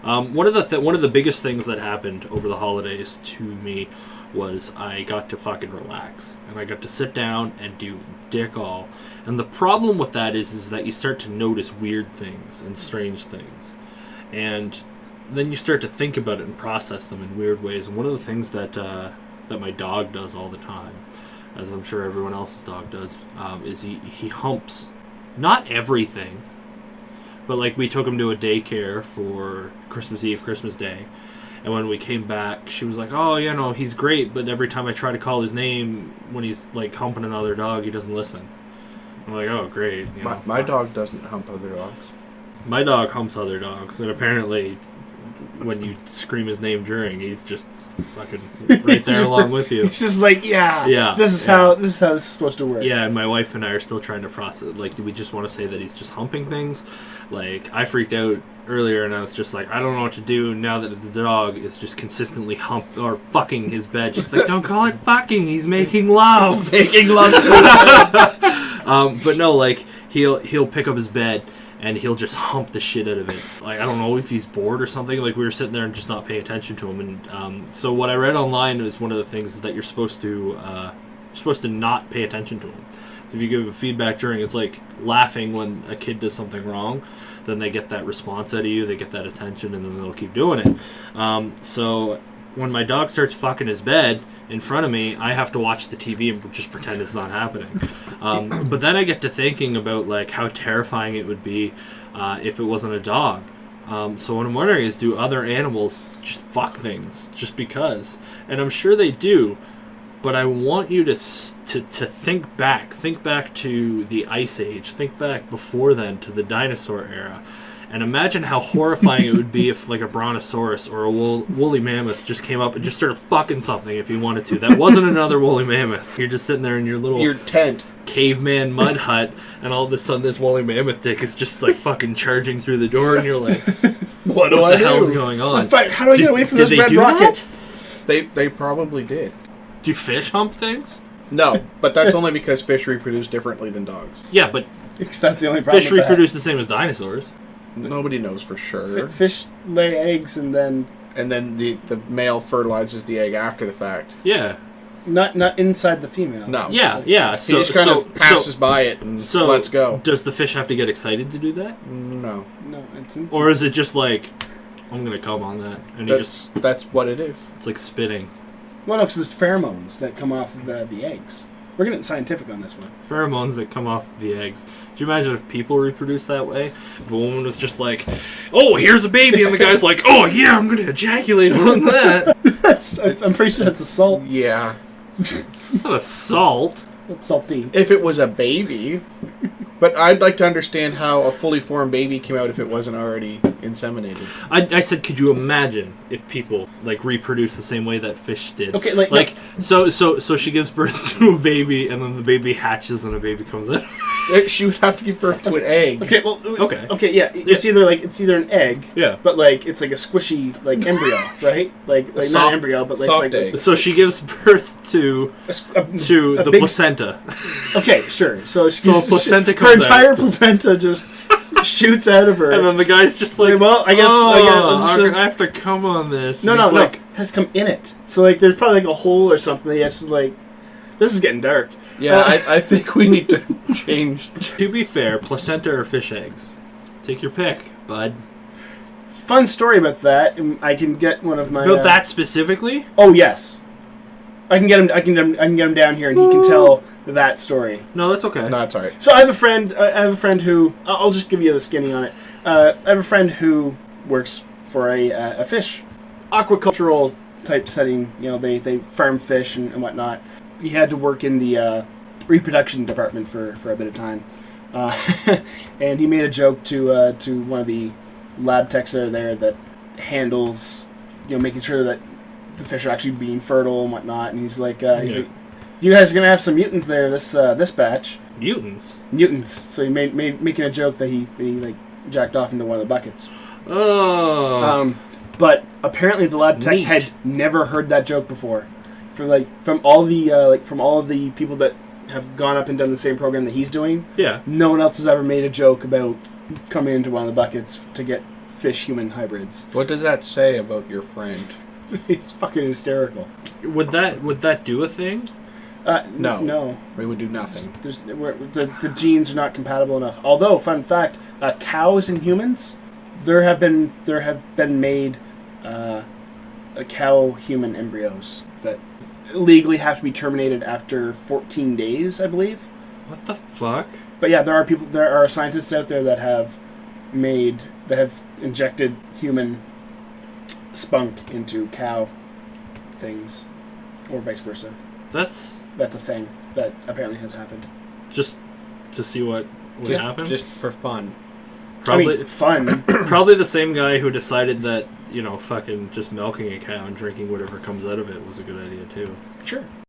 One of the biggest things that happened over the holidays to me was I got to fucking relax, and I got to sit down and do dick all. And the problem with that is that you start to notice weird things and strange things, and then you start to think about it and process them in weird ways. And one of the things that my dog does all the time, as I'm sure everyone else's dog does, is he humps. Not everything, but like we took him to a daycare for Christmas Eve, Christmas Day, and when we came back, she was like, "Oh, you know, he's great, but every time I try to call his name when he's like humping another dog, he doesn't listen." I'm like, "Oh, great." My dog doesn't hump other dogs. My dog humps other dogs, and apparently, when you scream his name during, he's just fucking right there along with you. It's just like, yeah. This is how this is supposed to work. Yeah, and my wife and I are still trying to process. Like, do we just want to say that he's just humping things? Like, I freaked out earlier, and I was just like, I don't know what to do now that the dog is just consistently fucking his bed. She's like, don't call it fucking. He's making love. Making love. But no, like he'll pick up his bed and he'll just hump the shit out of it. Like, I don't know if he's bored or something. Like, we were sitting there and just not paying attention to him. And so what I read online is one of the things that you're supposed to not pay attention to him. So if you give a feedback during, it's like laughing when a kid does something wrong. Then they get that response out of you. They get that attention, and then they'll keep doing it. So when my dog starts fucking his bed in front of me, I have to watch the TV and just pretend it's not happening. But then I get to thinking about like how terrifying it would be if it wasn't a dog. So what I'm wondering is, do other animals just fuck things just because? And I'm sure they do. But I want you to think back to the Ice Age, think back before then to the dinosaur era, and imagine how horrifying it would be if like a brontosaurus or a woolly mammoth just came up and just started fucking something if you wanted to. That wasn't another woolly mammoth. You're just sitting there in your tent, caveman mud hut, and all of a sudden this woolly mammoth dick is just like fucking charging through the door, and you're like, what the hell's going on? How do I get away from this red rocket? They probably did. Do fish hump things? No, but that's only because fish reproduce differently than dogs. Yeah, but that's the only problem. Fish reproduce the same as dinosaurs. Nobody knows for sure. Fish lay eggs and then the male fertilizes the egg after the fact. Yeah. Not inside the female. No. Yeah. So, he just kind of passes by it and let's go. Does the fish have to get excited to do that? No. Or is it just like, I'm going to come on that? And that's what it is. It's like spitting. Well, no, because there's pheromones that come off of the eggs. We're getting scientific on this one. Pheromones that come off the eggs. Do you imagine if people reproduce that way? If a woman was just like, oh, here's a baby, and the guy's like, oh, yeah, I'm going to ejaculate on that. I'm pretty sure that's assault. Yeah. It's not assault. It's salty. If it was a baby. But I'd like to understand how a fully formed baby came out if it wasn't already inseminated. I said, could you imagine if people like reproduce the same way that fish did? Okay, so she gives birth to a baby, and then the baby hatches, and a baby comes out. She would have to give birth to an egg. Okay, yeah. It's either an egg. Yeah. But like it's like a squishy like embryo, right? Like soft, not embryo, but like soft it's like egg. So she gives birth to the big placenta. Okay, sure. So a placenta comes her entire placenta just shoots out of her, and then the guy's just like, well, I guess I have to come on this. No, it has to come in it. So like, there's probably like a hole or something. That he has to like. This is getting dark. Yeah, I think we need to change. To be fair, placenta or fish eggs, take your pick, bud. Fun story about that. I can get one of my. About that specifically? Oh yes. I can get him. I can get him down here, and he can tell that story. No, that's okay. No, that's all right. So I have a friend who I'll just give you the skinny on it. I have a friend who works for a fish aquacultural type setting. You know, they farm fish and whatnot. He had to work in the reproduction department for a bit of time, and he made a joke to one of the lab techs that are there that handles, making sure that the fish are actually being fertile and whatnot. And he's like, you guys are gonna have some mutants there this batch. Mutants. So he made making a joke that he like jacked off into one of the buckets. Oh. But apparently the lab tech had never heard that joke before. From all the people that have gone up and done the same program that he's doing. Yeah. No one else has ever made a joke about coming into one of the buckets to get fish-human hybrids. What does that say about your friend? He's fucking hysterical. Would that do a thing? No. No. We would do nothing. The genes are not compatible enough. Although, fun fact, cows and humans, there have been made cow-human embryos that legally have to be terminated after 14 days, I believe. What the fuck? But yeah, there are scientists out there that have injected human spunk into cow things, or vice versa. That's That's a thing that apparently has happened. just to see what would happen. Just for fun. Probably I mean, fun. probably the same guy who decided that fucking just milking a cow and drinking whatever comes out of it was a good idea too. Sure.